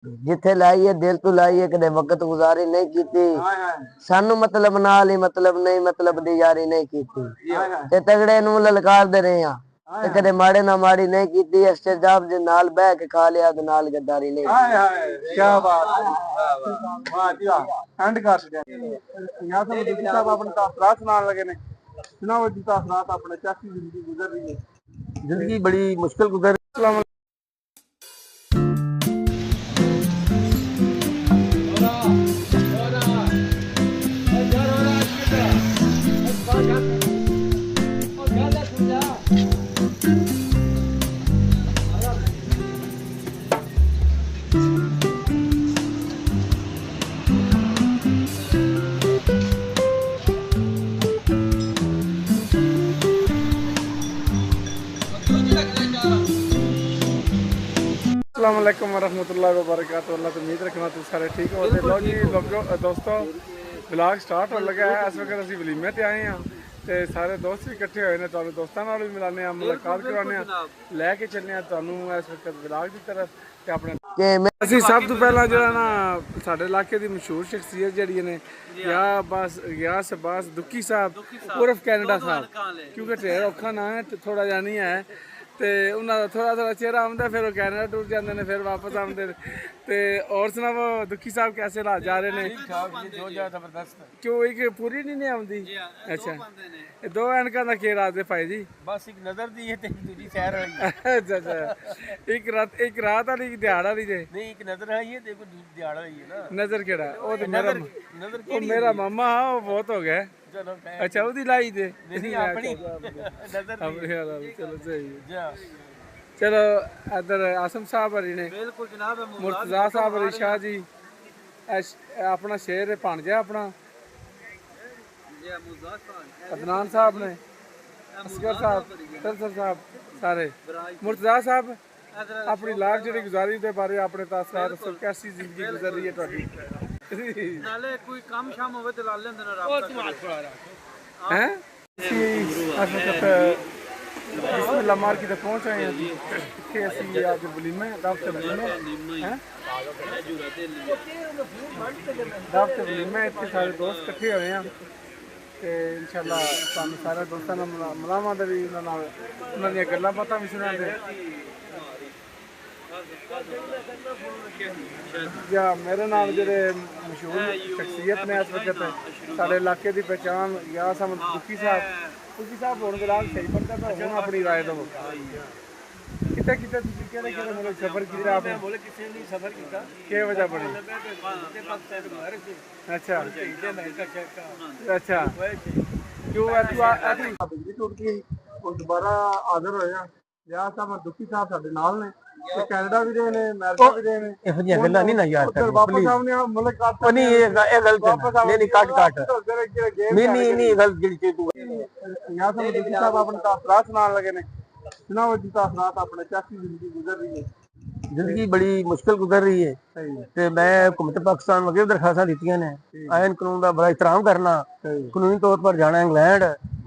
जिथे लाइए दिल तो लाइए, कदे वक्त गुजारी नहीं की। सानू मतलब नाल ही मतलब नहीं, मतलब दी यारी नहीं की। ते तगड़े नू ललकार दे रहे हैं ते कदे माड़े ना माड़ी नहीं की। इस्तेजाब दे नाल बह के खा लिया ते नाल गद्दारी नहीं। हाय हाय क्या बात है, वाह जी वाह। एंड कर दिया यहां से मुफ्ती साहब अपने तासरात सुनाने लगे ने। सुनाओ जी तासरात, अपने कैसी जिंदगी गुजर रही है। जिंदगी बड़ी मुश्किल गुजर। अस्सलामुअलैकुम वरहमतुल्लाहि वबरकातुहू। अल्लाह तो उम्मीद रखना तुम सारे ठीक हो। लो जी दोस्तों, ब्लॉग स्टार्ट हो लगा है। इस वक्त असीं वलीमे ते आए हैं ते सारे दोस्त भी इकट्ठे होए ने। तुहानू दोस्तां नाल भी मिलाने आ, मुलाकात करवाने आ, लैके चलने आ तुहानू इस वक्त ब्लॉग की तरफ। ते अपने असीं सब तो पहला जिहड़ा ना साडे इलाके दी मशहूर शख्सियत जिहड़ी ने गियास अब्बास दुक्की साहब उर्फ कैनेडा साहब, क्योंकि ढेर औखा ना है थोड़ा जिहा नहीं है ते उन्हां दा थोड़ा थोड़ा चेहरा आउंदा, फिर वो कैनेडा टूर जाते हैं, फिर वापस आते हैं। ते और सुनाओ दुक्की साहब कैसे हालात जा रहे हैं? क्यों एक पूरी नहीं आउंदी? अच्छा, दो ऐनकां दा केह् राज है भाई जी? बस एक नजर दी है ते दूजी सैर वाली है। अच्छा अच्छा, एक रात वाली एक दिहाड़ वाली जे? नहीं, एक नजर आई है, देखो दिहाड़ आई है ना। नजर केड़ा? ओ ते नजर वो मेरा मामा हा, वो बहुत हो गया। चलो अच्छा, ओदी लाई दे नहीं अपनी नजर दी। चलो सही है। चलो इधर आसम साहब हरी ने, बिल्कुल जनाब, मुर्तजा साहब हरी शाह जी, अपना शेर है भांजा अपना अदनान साहब ने, असगर साहब, तरसर साहब, सारे मुर्तजा साहब अपनी लाइफ जी गुजारी के बारे अपने तासरात दसो, कैसी जिंदगी गुजर रही है तुहाडी? नाले कोई काम शाम होवे ते ला लेंदे ना रात हैं। बिस्मिल्लाह मार के पहुंच आए हैं जी। इत्थे असीं अज वलीमे दावत वलीमे हैं, दावत वलीमे इत्थे सारे दोस्त इकट्ठे होए हैं ते इंशाअल्लाह तुहानू सारे दोस्तां नाल मलावां दे भी उन्हां दी गल्लां बातां भी सुणांदे। या मेरे नाल जेह्ड़े मशहूर शख्सियत ने इस वक्त साढ़े इलाके की पहचान गियास अहमद दुक्की साहब होने के बाद सही पड़ता है, हुण अपनी राय दो। कितने कितने केड़े केड़े मुल्क सफर किया आपने? सफर किया। क्या वजह बनी? अच्छा अच्छा, क्यों बिजली टूट गई और दोबारा हाजिर होया। गियास अहमद दुक्की साहब साडे नाल ने, कैनेडा भी रहे ने, अमेरिका भी रहे ने। ਇਹੋ ਜਿਹੀਆਂ ਗੱਲਾਂ ਨਹੀਂ ਨਾ ਯਾਦ ਕਰਨੀ ਵਾਪਸ ਆਉਣੇ ਮੁਲਾਕਾਤ ਨਹੀਂ, ਇਹ ਗਲਤ ਹੈ। ਨਹੀਂ ਕੱਟ ਨਹੀਂ ਇਹ ਗਲਤ ਜਿਹੜੀ ਚੀਜ਼ ਤੂੰ ਯਾਰ ਸਾਨੂੰ ਦੁੱਖੀ ਸਾਹਿਬ ਆਪਣੇ ਤਾਸਰਾਤ ਸੁਣਾਉਣ ਲੱਗੇ ਨੇ। ਸੁਣਾਓ ਜੀ ਤਾਸਰਾਤ, ਆਪਣੇ कैसी जिंदगी गुजर रही है? जिंदगी बड़ी मुश्किल गुजर रही है ते मैं हुकूमत पाकिस्तान वगैरह दरखास्तां दित्तियां ने, आयन कानून का बड़ा एहतराम करना, कानूनी तौर पर जाना इंग्लैंड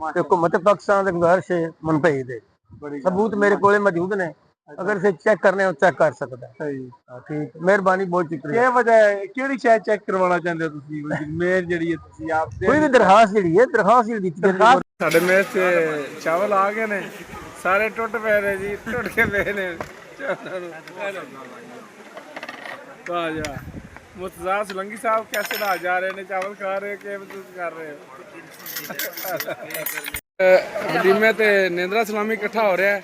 ते हुकूमत पाकिस्तान की गुजारिश है मन भेज दे। सबूत मेरे को मौजूद ने, अगर इसे चेक करने हो चेक कर सकता है। ठीक, मेहरबानी बहुत शुक्रिया। क्या वजह है, केड़ी शायद चेक करवाना चाहते हो तुसी? मेयर जड़ी है तुसी आप कोई भी दरखास्त जी है, दरखास्त जी साडे मेज से चावल आ गए ने, सारे टुट पे ने जी, टुट के पे ने। मुर्तजा सोलंकी साहब कैसे ला जा रहे ने, चावल खा रहे हैं, क्या महसूस कर रहे हो? वलीमे ते नेंद्रा सलामी इकट्ठा हो रहा है।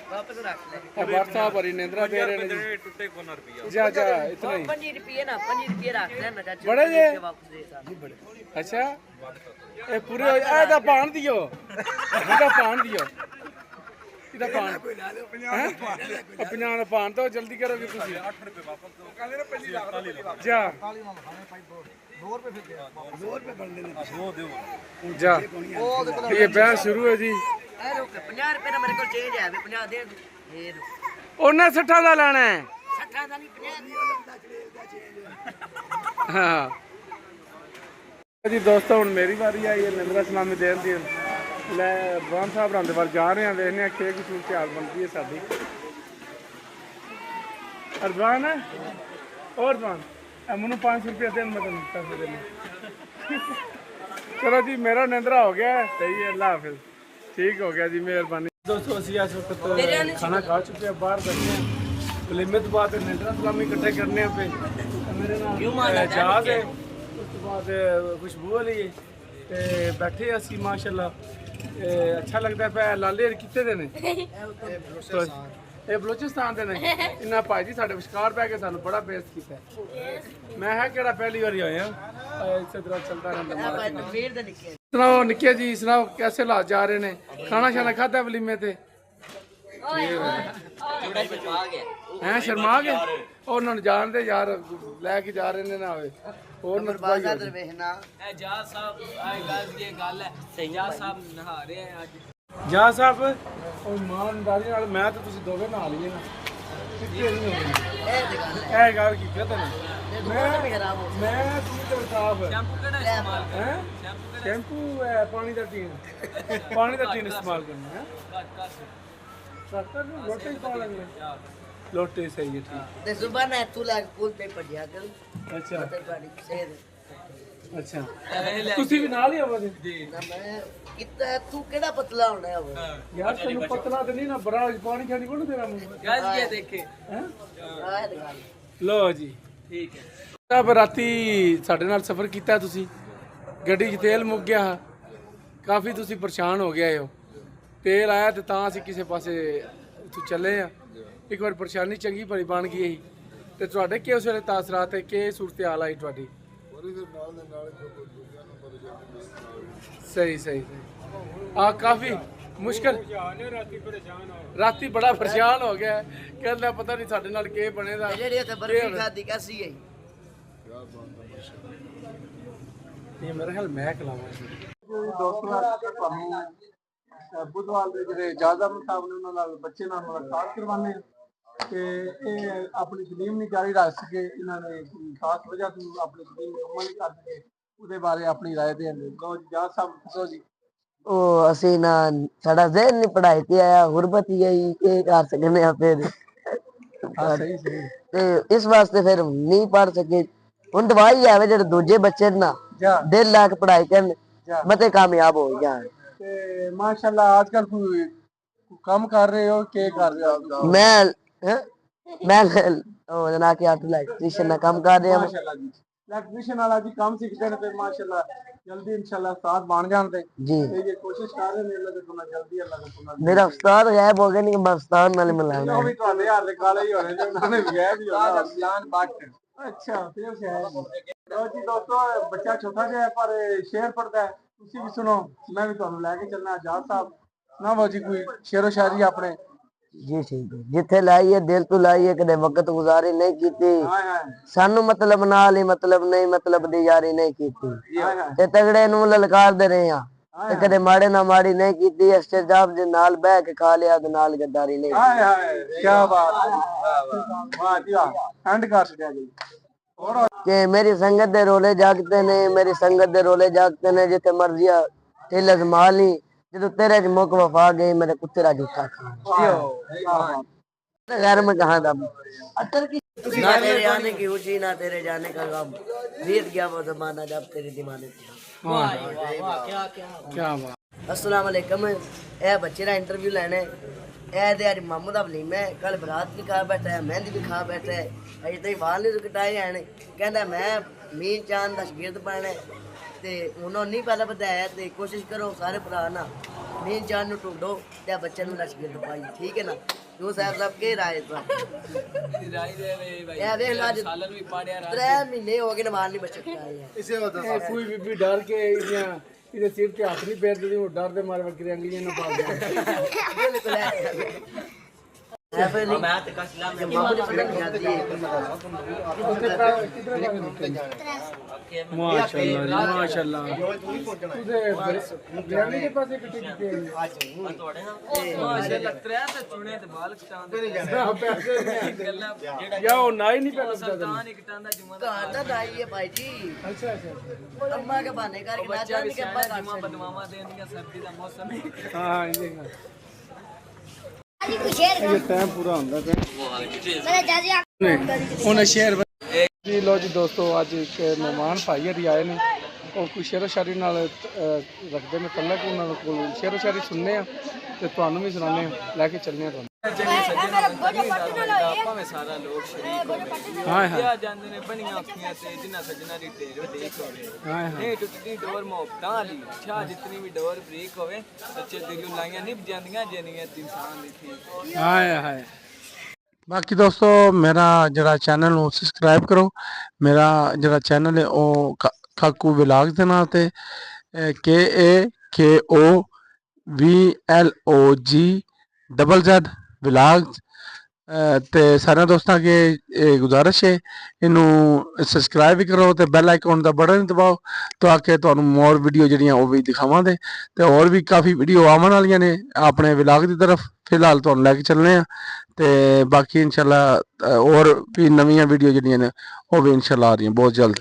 अब्बास साहब हरी नेंद्रा दे रहे हैं जी। जा जा इतना ही 5 रुपए ना, 5 रुपए रखते हैं ना बड़े जे अच्छा, ये पूरे ए पान दियो, इधर पान दियो, इधर पान 50 पान तो जल्दी करोगे तुसी। 8 रुपए वापस दो, कहले ना पहली लाख जा 2 रुपए फिर 2 रुपए बनने ने, 2 दो जा। ये बहस शुरू है जी। 50 रुपए ना मेरे को चेंज है, 50 दे दे ओने 60 दा लेना है, 60 दा नहीं 50 हाँ जी। दोस्तों हुण मेरी बारी आई है नेंद्रा सलामी देन दी। लै अरबान साहब रांदे वाल जा रहे हैं, देखने कि की सूरत हाल बनती है साडी। अरबान और जवान मैनू 500 रुपया देन मैं तेन पैसे देने चलो जी मेरा निंद्रा हो गया है सही है अल्लाह हाफिज ठीक हो गया जी मेहरबानी दोस्तों असी इस वक्त खाना खा चुके हैं बाहर बैठे हैं वलीमे तो बाद निंद्रा सलामी इकट्ठे करने पे मेरे नाल जहाज है उस तो बाद खुशबू वाली है ते बैठे असी माशाल्लाह अच्छा लगता है लाले कितने दे ने ਇਹ ਬਲੋਚਿਸਤਾਨ ਦੇ ਨੇ ਇਹਨਾਂ ਭਾਈ ਜੀ ਸਾਡੇ ਵਿਚਕਾਰ ਬਹਿ ਕੇ ਸਾਨੂੰ ਬੜਾ ਬੇਇੱਜ਼ਤ ਕੀਤਾ ਮੈਂ ਹੈ ਕਿਹੜਾ ਪਹਿਲੀ ਵਾਰੀ ਆਇਆ ਇਸੇ ਤਰ੍ਹਾਂ ਚੱਲਦਾ ਰਹਿੰਦਾ ਸੁਣਾਓ ਨਿੱਕੇ ਜੀ ਸੁਣਾਓ कैसे हालात जा रहे ने खाना शाना खादा वलीमे ते हैं शर्मा गए और उन्होंने जान दे यार लैके जा रहे ने ना होवे और ना बाजार ਵੇਖਣਾ जा साहब आई गल ये गल है सैया साहब नहा रहे हैं आज ਜਾ ਸਾਹਿਬ ਉਹ ਇਮਾਨਦਾਰੀ ਨਾਲ ਮੈਂ ਤੇ ਤੁਸੀਂ ਦੋਵੇਂ ਨਾਲ ਹੀ ਨਾ ਕਿੱਥੇ ਨਹੀਂ ਹੋਣੀ ਇਹ ਗੱਲ ਕੀ ਕਹਤੇ ਨੇ ਮੈਂ ਤੂੰ ਤੇ ਸਾਫ शैम्पू केड़ा इस्तेमाल ਹੈ शैम्पू ਸ਼ੈਂਪੂ ਪਾਣੀ ਦਾ ਟੀਨ ਇਸਤੇਮਾਲ ਕਰਨਾ ਹੈ ਸਸਤਾ ਨੂੰ ਲੋਟੇ ਹੀ ਪਾ ਲੈਣੇ ਲੋਟੇ ਸਹੀ ਹੈ ਠੀਕ ਤੇ ਸੁਬਹ ਨਾ ਤੂੰ ਲੱਗ ਪੁੱਲ ਤੇ ਪੜਿਆ ਕਰ ਅੱਛਾ ਤੇ ਤੁਹਾਡੀ ਸਿਹਤ ਅੱਛਾ ਤੁਸੀਂ ਵੀ ਨਾਲ ਹੀ ਆਵੋਗੇ ਨਾ ਮੈਂ ਕਿਤਾ ਤੂੰ ਕਿਹੜਾ ਪਤਲਾ ਹੋਣਾ ਹੈ ਉਹ ਯਾਰ ਤੈਨੂੰ ਪਤਲਾ ਤੇ ਨਹੀਂ ਨਾ ਬੜਾ ਪਾਣੀ ਛਾਣੀ ਕੋਣ ਤੇਰਾ ਮੂੰਹ गल ये देखे ਹੈ ਆਹ ਤੇ ਗੱਲ ਲੋ ਜੀ ठीक है ਤਾਂ ਰਾਤੀ ਸਾਡੇ ਨਾਲ ਸਫ਼ਰ ਕੀਤਾ ਤੁਸੀਂ ਗੱਡੀ 'ਚ ਤੇਲ ਮੁੱਕ ਗਿਆ ਕਾਫੀ ਤੁਸੀਂ ਪਰੇਸ਼ਾਨ ਹੋ ਗਏ ਹੋ ਤੇਲ ਆਇਆ ਤੇ ਤਾਂ ਅਸੀਂ ਕਿਸੇ ਪਾਸੇ ਉੱਥੋਂ ਚੱਲੇ ਆ ਇੱਕ ਵਾਰ ਪਰੇਸ਼ਾਨੀ ਚੰਗੀ ਭਲੀ ਬਣ ਗਈ ਸੀ ਤੇ ਤੁਹਾਡੇ ਕੀ ਉਸ ਵੇਲੇ ਤਾਸਰਾਤ ਹੈ ਕਿ ਸੂਰਤ ਹਾਲ ਆਈ ਤੁਹਾਡੀ ਸਹੀ ਸਹੀ ਆ ਕਾਫੀ ਮੁਸ਼ਕਲ ਰਾਤੀ ਬੜਾ ਪਰੇਸ਼ਾਨ ਹੋ ਗਿਆ ਕਹਿੰਦਾ ਪਤਾ ਨਹੀਂ ਸਾਡੇ ਨਾਲ ਕੀ ਬਣੇਗਾ ਜਿਹੜੀ ਤੇ ਬਰਫੀ ਖਾਦੀ ਕੈਸੀ ਹੈ ਇਹ ਮੇਰੇ ਖਿਆਲ ਮੈਂ ਖਲਾਵਾਂ ਦੋਸਤੋ ਬੁੱਧਵਾਰ ਦੇ ਜਿਹੜੇ ਜਾਜ਼ਮ ਸਾਹਿਬ ਨੇ ਉਹਨਾਂ ਨਾਲ ਬੱਚੇ ਨਾਲ ਮੁਲਾਕਾਤ ਕਰਵਾਉਂਦੇ ਆ ਤੇ ਇਹ ਆਪਣੀ ਤਲੀਮ ਨਹੀਂ ਜਾਰੀ ਰੱਖ ਸਕੇ ਇਹਨਾਂ ਨੇ ਖਾਸ ਵਜ੍ਹਾ ਤੋਂ ਆਪਣੀ ਤਲੀਮ ਮੁਕੰਮਲ ਕਰ ਸਕੇ ਉਹਦੇ ਬਾਰੇ ਆਪਣੀ رائے ਦੇਣਗੇ ਲੋ ਜੀ ਜਾਜ਼ ਸਾਹਿਬ ਦੱਸੋ ਜੀ ਉਹ ਅਸੀਂ ਨਾ ਸਾਡਾ ਜ਼ਿਹਨ ਨਹੀਂ ਪੜਾਈ ਤੇ ਆਇਆ ਗੁਰਬਤ ਹੀ ਆਈ ਕਿ ਕਰ ਸਕਨੇ ਆ ਫਿਰ ਹਾਂ ਸਹੀ ਸਹੀ ਤੇ ਇਸ ਵਾਸਤੇ ਫਿਰ ਨਹੀਂ ਪੜ ਸਕੇ ਹੁਣ ਦਵਾਈ ਆਵੇ ਜਿਹੜੇ ਦੂਜੇ ਬੱਚੇ ਨਾ ਜਾ ਦਿਲ ਲਾ ਕੇ ਪੜਾਈ ਕਰਨ ਮਤੇ ਕਾਮਯਾਬ ਹੋ ਜਾਣ ਤੇ ਮਾਸ਼ਾਅੱਲਾ ਅੱਜ ਕੱਲ ਕੋਈ ਕੰਮ ਕਰ ਰਹੇ ਹੋ ਕੀ ਕਰ ਰਹੇ ਹੋ ਮੈਂ ਉਹ ਜਨਾ ਕਿ ਆਰਟ ਇਲੈਕਟ੍ਰੀਸ਼ੀਅਨ ਦਾ ਕੰਮ ਕਰ ਰਿਹਾ ਮਾਸ਼ਾਅੱਲਾ ਜੀ ਇਲੈਕਟ੍ਰੀਸ਼ੀਅਨ ਵਾਲਾ ਜੀ ਕੰਮ ਸਿੱਖਦੇ ਨੇ ਤੇ ਮਾਸ਼ਾਅੱਲਾ ਜਲਦੀ इंशाल्लाह उस्ताद बन जाते जी ਤੇ ਇਹ ਕੋਸ਼ਿਸ਼ ਕਰ ਰਹੇ ਨੇ ਅੱਲਾਹ ਦੇ ਕੋਲ ਜਲਦੀ ਅੱਲਾਹ ਦੇ ਕੋਲ मेरा उस्ताद गायब हो गया नहीं मैं उस्ताद नाल मिलाना ਉਹ ਵੀ ਤੁਹਾਡੇ ਹੱਥ ਦੇ ਕਾਲੇ ਹੀ ਹੋਣੇ ਤੇ ਉਹਨਾਂ ਨੇ ਵੀ ਵੀ ਹੋਣਾ ਅਸਲਾਨ ਬੱਟ ਅੱਛਾ ਫਿਰ ਸ਼ਾਇਦ ਲੋ ਜੀ ਦੋਸਤੋ ਬੱਚਾ ਛੋਟਾ ਜਿਹਾ ਹੈ ਪਰ ਸ਼ੇਰ ਪੜਦਾ ਹੈ ਤੁਸੀਂ ਵੀ ਸੁਣੋ ਮੈਂ ਵੀ ਤੁਹਾਨੂੰ ਲੈ ਕੇ ਚੱਲਣਾ ਆਜ਼ਾਦ ਸਾਹਿਬ ਸੁਣਾਓ ਜੀ ਕੋਈ ਸ਼ੇਰੋ ਸ਼ਾਇਰੀ ਆਪਣੇ जी ठीक है जिथे लाइए दिल तो लाइए कदे वक्त गुजारी नहीं कीती ਹਾਏ ਹਾਏ सानू मतलब नाल ही मतलब नहीं मतलब दी यारी नहीं कीती ਹਾਏ ਹਾਏ ते तगड़े नू ललकार दे रहे हां ते कदे माड़े ना माड़ी नहीं कीती इस्तेजाब दे नाल बह के खा लिया ते नाल गद्दारी नहीं ਹਾਏ ਹਾਏ ਕੀ ਬਾਤ ਹੈ ਵਾਹ ਜੀ ਵਾਹ ਐਂਡ ਕਰ ਛੱਡਿਆ ਜੀ ਹੋਰ कि मेरी संगत दे रोले जागते ने मेरी संगत दे रोले जागते ने जिथे मर्जी ढिल अजमा ली जो तेरे च मुक वफा गई मेरे कुत्ते रा जूठा खा घर में कहाँ था ना तेरे आने की ऊंची ना तेरे जाने का गम बीत गया वो जमाना जब तेरे दीवाने क्या बात अस्सलाम वालेकुम ए बच्चे दा इंटरव्यू लेने ए दे आज मामू दा वलीमा है कल बरात भी खा बैठा है मेहंदी भी खा बैठा है अजे तई वाल नहीं कटाए हैं कहंदा मैं मीन चांद दा शागिर्द बनना ते उन्होंने नहीं पहले बताया ते कोशिश करो सारे भरा ना मीन चांद नु ढूंढो ते बच्चे नु शागिर्द पाई ठीक है ना तू साहब के राय राई दे भाई ए देख लो आज सालन भी पाड़िया 3 महीने हो गए नमाज नहीं बच्चे आए हैं कोई बीबी डर के ਇਹਦੇ ਸਿਰ ਤੇ ਹੱਥ ਨਹੀਂ ਪੈਰ ਦੇ ਉਹ ਡਰ ਦੇ ਮਾਰੇ ਵਕਰੀ ਅੰਗਲੀਆਂ ਨਾ ਪਾ ਗਿਆ बिल्कुल है फिर नहीं मैं तो कसला में मामू ने पता नहीं आती माशाल्लाह माशाल्लाह तुझे बिरयानी के पास एक टिकट है माशाल्लाह त्रै ते चुने ते बाल कटांदे या वो नाई नहीं पहले सुल्तान एक टांदा जुमा दा कहां तक आई है भाई जी अच्छा अच्छा अम्मा के बहाने करके ना बच्चा जाने भी के सियाना बाद जुमा बदमावा देंदियां सर्दी दा मौसम है हाँ ये टाइम पूरा ਹੁੰਦਾ ਪਿਆ ਉਹਨੇ ਸ਼ੇਰ ਜੀ ਲੋ ਜੀ ਦੋਸਤੋ, ਅੱਜ ਇੱਕ ਮਹਿਮਾਨ ਭਾਈ ਹਰੀ ਆਏ ਨੇ, ਉਹ ਕੋਈ ਸ਼ੇਅਰੋ ਸ਼ਾਇਰੀ ਨਾਲ ਰੱਖਦੇ ਨੇ ਤਲਕ, ਉਹਨਾਂ ਕੋਲ ਸ਼ੇਅਰੋ ਸ਼ਾਇਰੀ ਸੁਣਨੇ ਆ ਤੇ ਤੁਹਾਨੂੰ ਵੀ ਸੁਣਾਉਂਦੇ ਆ, ਲੈ ਕੇ ਚੱਲਨੇ ਆ ਤੁਹਾਨੂੰ। ਭਾਵੇਂ ਸਾਰਾ ਲੋਕ ਸ਼ਰੀਕ ਹੋਵੇ ਹਾਂ ਹਾਂ ਆ ਜਾਂਦੇ ਨੇ ਬਣੀਆਂ ਅੱਖੀਆਂ ਤੇ ਜਿਨ੍ਹਾਂ ਸੱਜਣਾ ਦੀ ਢੇਰ ਦੇਖ ਹੋਵੇ ਹਾਂ ਨਹੀਂ ਟੁੱਟਦੀ ਡੋਰ ਮੁਹੱਬਤਾਂ ਵਾਲੀ ਛਾ ਜਿਤਨੀ ਵੀ ਡੋਰ ਬਰੀਕ ਹੋਵੇ ਸੱਚੇ ਦਿਲੋਂ ਲਾਈਆਂ ਨਿਭ ਜਾਂਦੀਆਂ ਜੇ ਨੀਅਤ ਇਨਸਾਨ ਦੀ ਠੀਕ ਹਾਏ ਹਾਏ। ਬਾਕੀ ਦੋਸਤੋ ਮੇਰਾ ਜਿਹੜਾ ਚੈਨਲ ਨੂੰ ਸਬਸਕ੍ਰਾਈਬ ਕਰੋ। ਮੇਰਾ ਜਿਹੜਾ ਚੈਨਲ ਹੈ ਉਹ ਕਾਕੂ ਵਲੌਗ ਦੇ ਨਾਂ ਤੇ KAKOVLOGZZ ਵਲੌਗ। ਤੇ ਸਾਰਿਆਂ ਦੋਸਤਾਂ ਅੱਗੇ ਇਹ ਗੁਜ਼ਾਰਿਸ਼ ਹੈ, ਇਹਨੂੰ ਸਬਸਕ੍ਰਾਈਬ ਵੀ ਕਰੋ ਤੇ ਬੈਲ ਆਈਕਨ ਦਾ ਬਟਨ ਦਬਾਓ ਤਾਂ ਕਿ ਤੁਹਾਨੂੰ ਮੋਰ ਵੀਡੀਓ ਜਿਹੜੀਆਂ ਉਹ ਵੀ ਦਿਖਾਵਾਂਗੇ ਤੇ ਹੋਰ ਵੀ ਕਾਫੀ ਵੀਡੀਓ ਆਉਣ ਵਾਲੀਆਂ ਨੇ ਆਪਣੇ ਵਲੌਗ ਦੀ ਤਰਫ। ਫਿਲਹਾਲ ਤੁਹਾਨੂੰ ਲੈ ਕੇ ਚੱਲਣੇ ਆ ਤੇ ਬਾਕੀ ਇਨਸ਼ਾਅੱਲਾ ਹੋਰ ਵੀ ਨਵੀਆਂ ਵੀਡੀਓ ਜਿਹੜੀਆਂ ਨੇ ਉਹ ਵੀ ਇਨਸ਼ਾਅੱਲਾ ਆ ਰਹੀਆਂ ਬਹੁਤ ਜਲਦ।